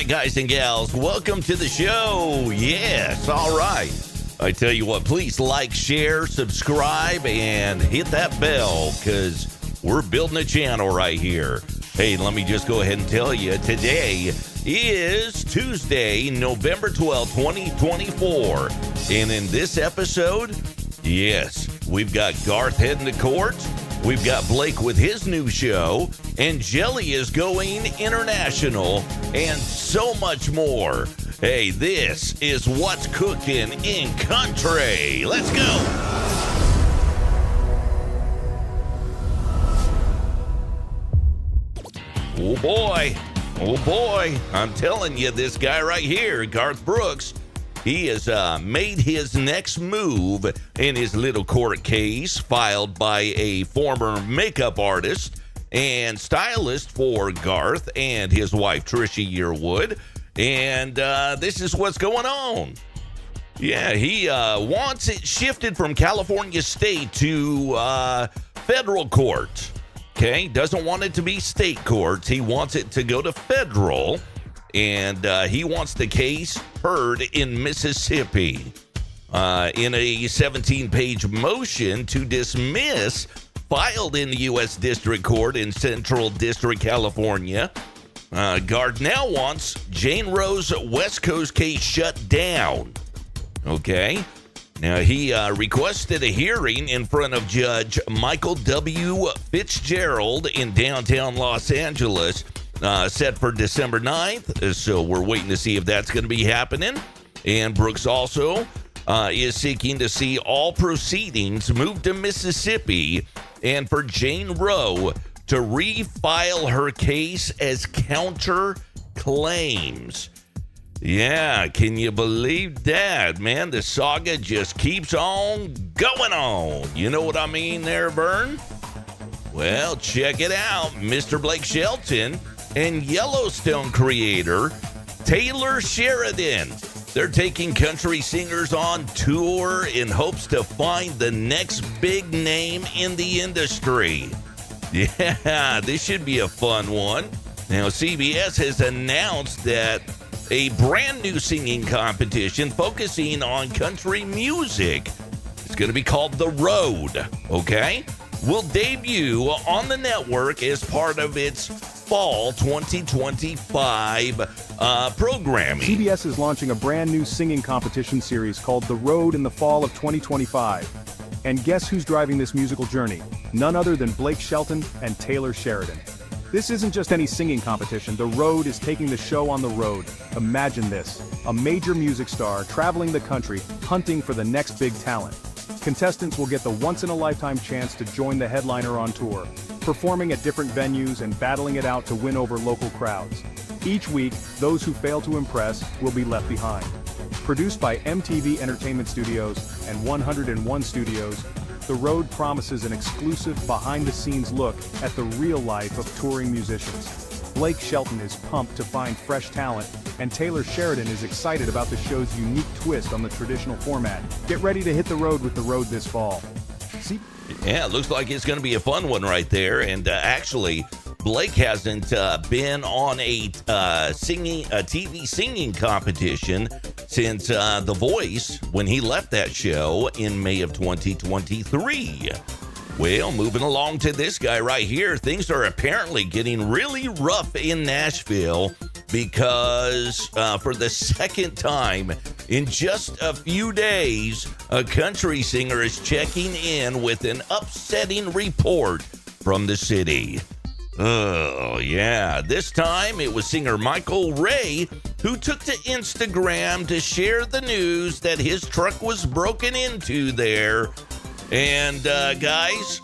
right, guys and gals, welcome to the show. Yes, all right. I tell you what, please like, share, subscribe, and hit that bell because we're building a channel right here. Hey, let me just go ahead and tell you, today is Tuesday, November 12th, 2024. And in this episode, yes, we've got Garth heading to court. We've got Blake with his new show, and Jelly is going international, and so much more. Hey, this is What's Cookin' in Country. Let's go. Oh boy, I'm telling you, this guy right here, Garth Brooks, he has made his next move in his little court case filed by a former makeup artist and stylist for Garth and his wife, Trisha Yearwood. And this is what's going on. Yeah, he wants it shifted from California state to federal court. Okay, doesn't want it to be state courts. He wants it to go to federal. And he wants the case heard in Mississippi in a 17-page motion to dismiss filed in the U.S. District Court in Central District, California. Garth now wants Jane Roe's West Coast case shut down. Okay. Now, he requested a hearing in front of Judge Michael W. Fitzgerald in downtown Los Angeles. Set for December 9th, so we're waiting to see if that's going to be happening. And Brooks also is seeking to see all proceedings moved to Mississippi and for Jane Roe to refile her case as counter claims. Yeah, can you believe that, man? The saga just keeps on going on. You know what I mean there, Vern? Well, check it out. Mr. Blake Shelton and Yellowstone creator Taylor Sheridan. They're taking country singers on tour in hopes to find the next big name in the industry. Yeah, this should be a fun one. Now, CBS has announced that a brand new singing competition focusing on country music, it's going to be called The Road, okay? Will debut on the network as part of its fall 2025 programming. CBS is launching a brand new singing competition series called The Road in the fall of 2025. And guess who's driving this musical journey? None other than Blake Shelton and Taylor Sheridan. This isn't just any singing competition. The Road is taking the show on the road. Imagine this, a major music star traveling the country, hunting for the next big talent. Contestants will get the once-in-a-lifetime chance to join the headliner on tour, performing at different venues and battling it out to win over local crowds. Each week, those who fail to impress will be left behind. Produced by MTV Entertainment Studios and 101 Studios, The Road promises an exclusive behind-the-scenes look at the real life of touring musicians. Blake Shelton is pumped to find fresh talent, and Taylor Sheridan is excited about the show's unique twist on the traditional format. Get ready to hit the road with The Road this fall. See? Yeah, it looks like it's going to be a fun one right there. And actually, Blake hasn't been on a TV singing competition since The Voice when he left that show in May of 2023. Well, moving along to this guy right here, things are apparently getting really rough in Nashville because for the second time in just a few days, a country singer is checking in with an upsetting report from the city. Oh, yeah. This time it was singer Michael Ray who took to Instagram to share the news that his truck was broken into there. And guys,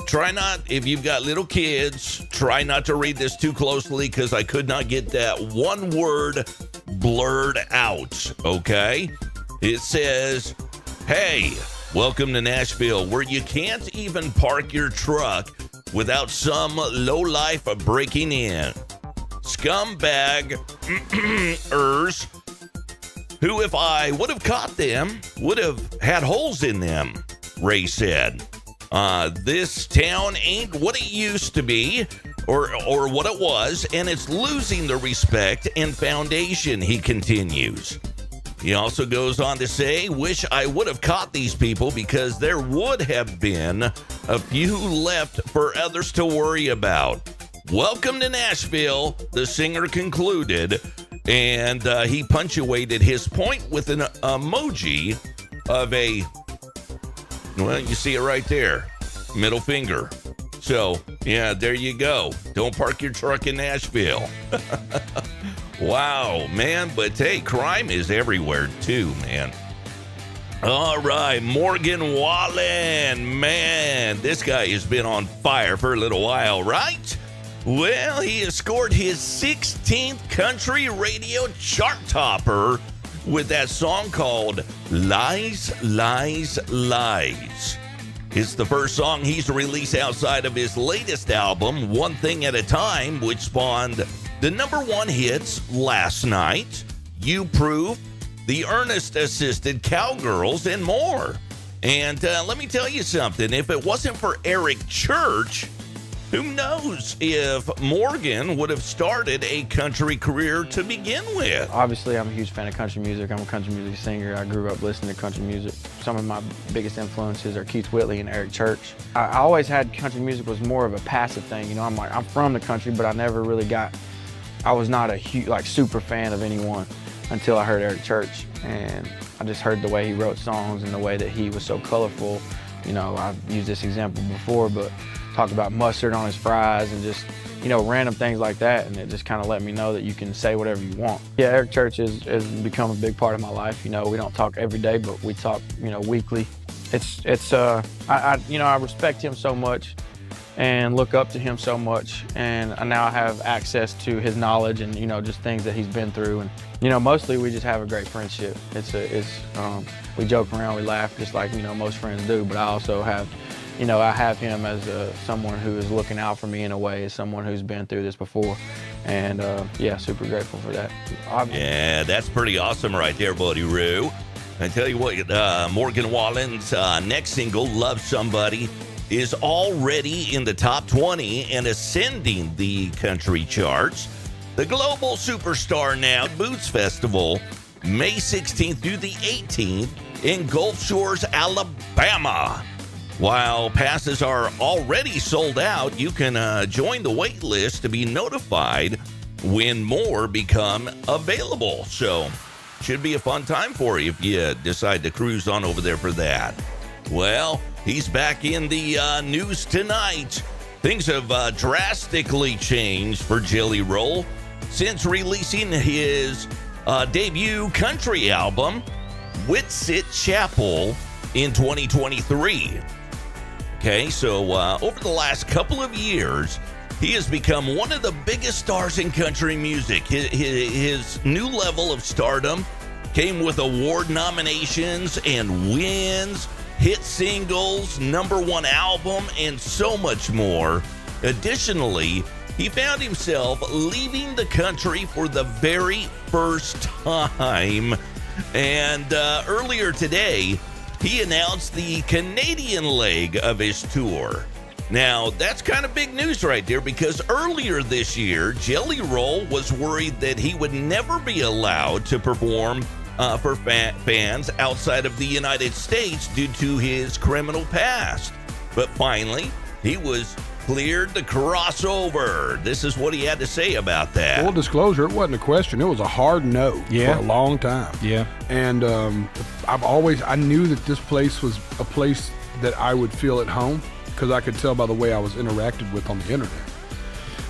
try not, if you've got little kids, try not to read this too closely because I could not get that one word blurred out, okay? It says, "Hey, welcome to Nashville, where you can't even park your truck without some lowlife breaking in. Scumbag-ers, who if I would have caught them, would have had holes in them," Ray said. This town ain't what it used to be. or what it was, and it's losing the respect and foundation, he continues. He also goes on to say, wish I would have caught these people because there would have been a few left for others to worry about. Welcome to Nashville, the singer concluded, and he punctuated his point with an emoji of a, well, you see it right there, middle finger. So, yeah, there you go. Don't park your truck in Nashville. Wow, man, but hey, crime is everywhere too, man. All right, Morgan Wallen, man, this guy has been on fire for a little while, right? Well, he has scored his 16th country radio chart topper with that song called Lies, Lies, Lies. It's the first song he's released outside of his latest album, One Thing at a Time, which spawned the #1 hits Last Night, You Proof, The Ernest-assisted Cowgirls, and more. And let me tell you something, if it wasn't for Eric Church, who knows if Morgan would have started a country career to begin with. Obviously, I'm a huge fan of country music. I'm a country music singer. I grew up listening to country music. Some of my biggest influences are Keith Whitley and Eric Church. I always had country music was more of a passive thing. You know, I'm from the country, but I never really I was not a huge, super fan of anyone until I heard Eric Church. And I just heard the way he wrote songs and the way that he was so colorful. You know, I've used this example before, but talk about mustard on his fries and just, you know, random things like that. And it just kind of let me know that you can say whatever you want. Yeah, Eric Church has become a big part of my life. You know, we don't talk every day, but we talk, you know, weekly. I respect him so much and look up to him so much. And now I have access to his knowledge and, you know, just things that he's been through. And, you know, mostly we just have a great friendship. We joke around, we laugh just like, you know, most friends do. But I also have, you know, I have him as someone who is looking out for me in a way, as someone who's been through this before. And yeah, super grateful for that. Yeah, that's pretty awesome right there, Buddy Roo. I tell you what, Morgan Wallen's next single, Love Somebody, is already in the top 20 and ascending the country charts. The global superstar now, Boots Festival, May 16th through the 18th in Gulf Shores, Alabama. While passes are already sold out, you can join the wait list to be notified when more become available. So, should be a fun time for you if you decide to cruise on over there for that. Well, he's back in the news tonight. Things have drastically changed for Jelly Roll since releasing his debut country album, Whitsitt Chapel, in 2023. Okay, so over the last couple of years, he has become one of the biggest stars in country music. His new level of stardom came with award nominations and wins, hit singles, #1 album, and so much more. Additionally, he found himself leaving the country for the very first time. And earlier today, he announced the Canadian leg of his tour. Now, that's kind of big news right there because earlier this year, Jelly Roll was worried that he would never be allowed to perform for fans outside of the United States due to his criminal past. But finally, he was cleared to cross over. This is what he had to say about that. Full disclosure, it wasn't a question. It was a hard no for a long time. Yeah. And I knew that this place was a place that I would feel at home because I could tell by the way I was interacted with on the internet.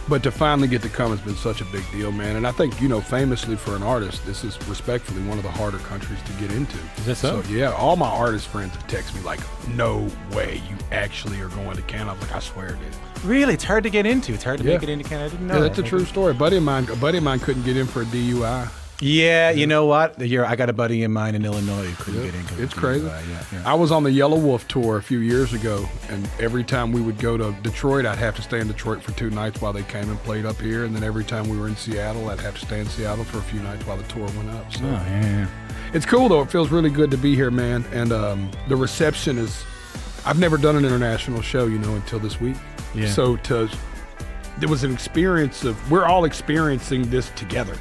But to finally get to come has been such a big deal, man. And I think, you know, famously for an artist, this is respectfully one of the harder countries to get into. Is that so? So, yeah, all my artist friends have texted me like, no way you actually are going to Canada. I'm like, I swear, dude. Really? It's hard to get into. It's hard to make it into Canada. I didn't know Yeah, that. that's a true story. A buddy of mine couldn't get in for a DUI. Yeah, you know what? I got a buddy of mine in Illinois who couldn't get in. It's crazy. Yeah. I was on the Yellow Wolf tour a few years ago, and every time we would go to Detroit, I'd have to stay in Detroit for 2 nights while they came and played up here, and then every time we were in Seattle, I'd have to stay in Seattle for a few nights while the tour went up. So yeah. it's cool, though. It feels really good to be here, man, and the reception is – I've never done an international show, you know, until this week. Yeah. So to there was an experience of, we're all experiencing this together.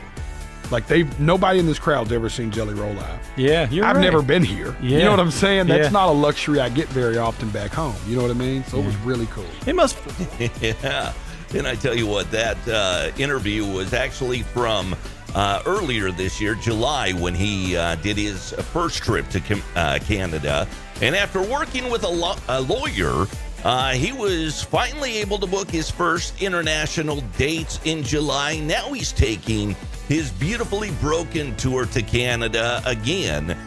Like nobody in this crowd's ever seen Jelly Roll live. Yeah, I've never been here. Yeah. You know what I'm saying? That's Yeah. not a luxury I get very often back home. You know what I mean? So it was really cool. It must. Yeah. And I tell you what, that interview was actually from earlier this year, July, when he did his first trip to Canada. And after working with a lawyer, he was finally able to book his first international dates in July. Now he's taking his Beautifully Broken tour to Canada again.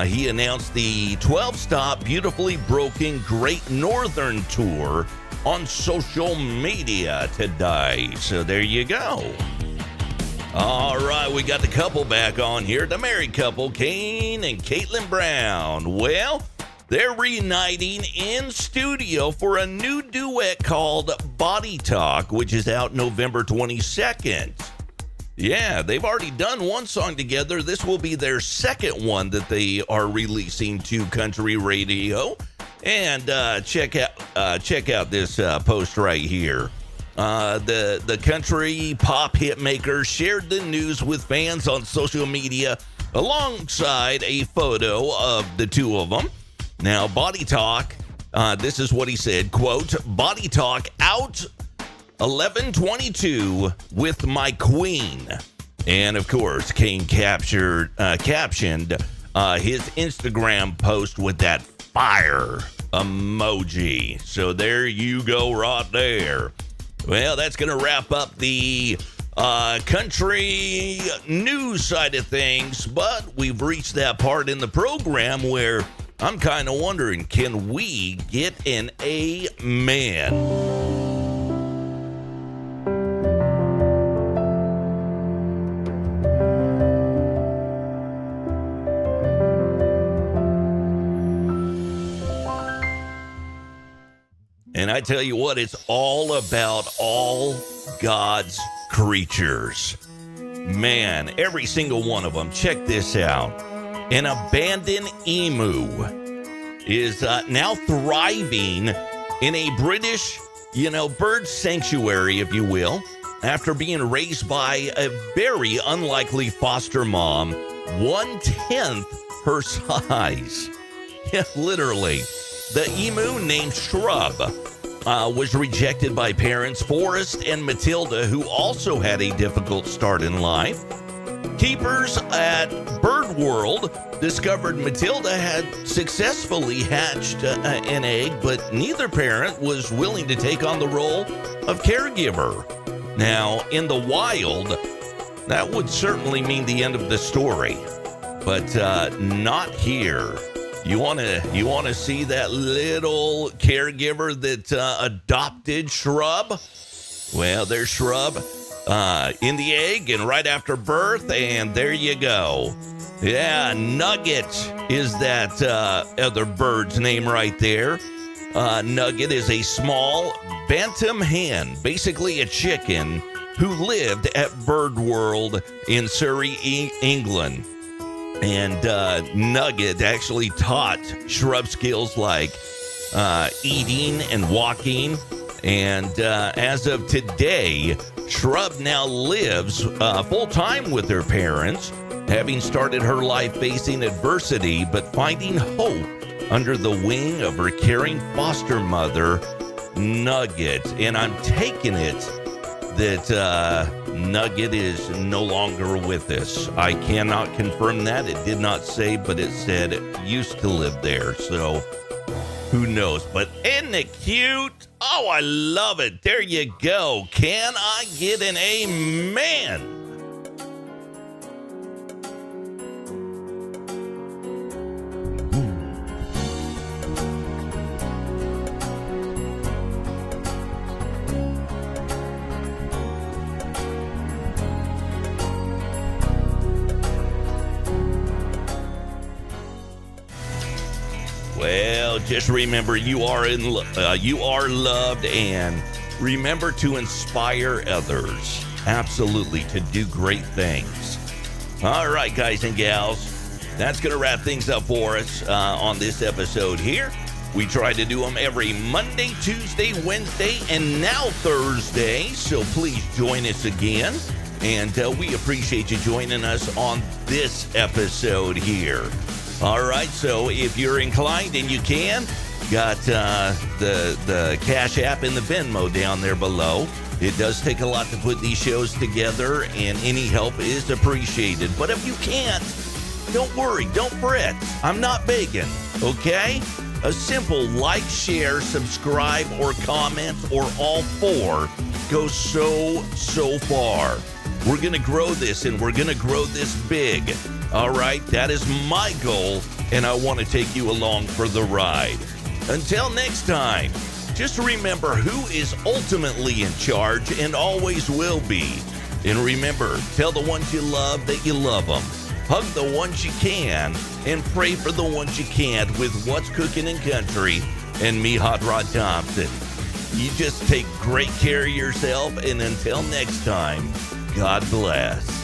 He announced the 12-stop Beautifully Broken Great Northern Tour on social media today. So there you go. All right, we got the couple back on here. The married couple, Kane and Katelyn Brown. Well, they're reuniting in studio for a new duet called Body Talk, which is out November 22nd. Yeah, they've already done one song together. This will be their second one that they are releasing to country radio. And check out this post right here. The country pop hitmaker shared the news with fans on social media alongside a photo of the two of them. Now, Body Talk, this is what he said, quote, "Body Talk out 11/22 with my queen." And of course, Kane captioned his Instagram post with that fire emoji. So there you go right there. Well, that's going to wrap up the country news side of things, but we've reached that part in the program where I'm kind of wondering, can we get an amen? And I tell you what, it's all about all God's creatures. Man, every single one of them. Check this out. An abandoned emu is now thriving in a British, bird sanctuary, if you will, after being raised by a very unlikely foster mom, 1/10 her size. Yeah, literally. The emu named Shrub was rejected by parents Forrest and Matilda, who also had a difficult start in life. Keepers at Bird World discovered Matilda had successfully hatched an egg, but neither parent was willing to take on the role of caregiver. Now, in the wild, that would certainly mean the end of the story, but not here. You want to see that little caregiver that adopted Shrub? Well, there's Shrub in the egg and right after birth, and there you go. Yeah, Nugget is that other bird's name right there. Nugget is a small bantam hen, basically a chicken, who lived at Bird World in Surrey, England. And Nugget actually taught Shrub skills like eating and walking. And as of today, Shrub now lives full-time with her parents, having started her life facing adversity, but finding hope under the wing of her caring foster mother, Nugget. And I'm taking it that Nugget is no longer with us. I cannot confirm that. It did not say, but it said it used to live there. So who knows? But isn't it cute? Oh, I love it. There you go. Can I get an amen? Well, just remember you are loved, and remember to inspire others. Absolutely, to do great things. All right, guys and gals, that's going to wrap things up for us on this episode here. We try to do them every Monday, Tuesday, Wednesday, and now Thursday. So please join us again. And we appreciate you joining us on this episode here. All right, so if you're inclined and you can, got the Cash App and the Venmo down there below. It does take a lot to put these shows together, and any help is appreciated. But if you can't, don't worry, don't fret. I'm not begging, okay? A simple like, share, subscribe, or comment, or all four goes so far. We're going to grow this, and we're going to grow this big. All right? That is my goal, and I want to take you along for the ride. Until next time, just remember who is ultimately in charge and always will be. And remember, tell the ones you love that you love them. Hug the ones you can, and pray for the ones you can't with What's Cooking in Country and me, Hot Rod Thompson. You just take great care of yourself, and until next time, God bless.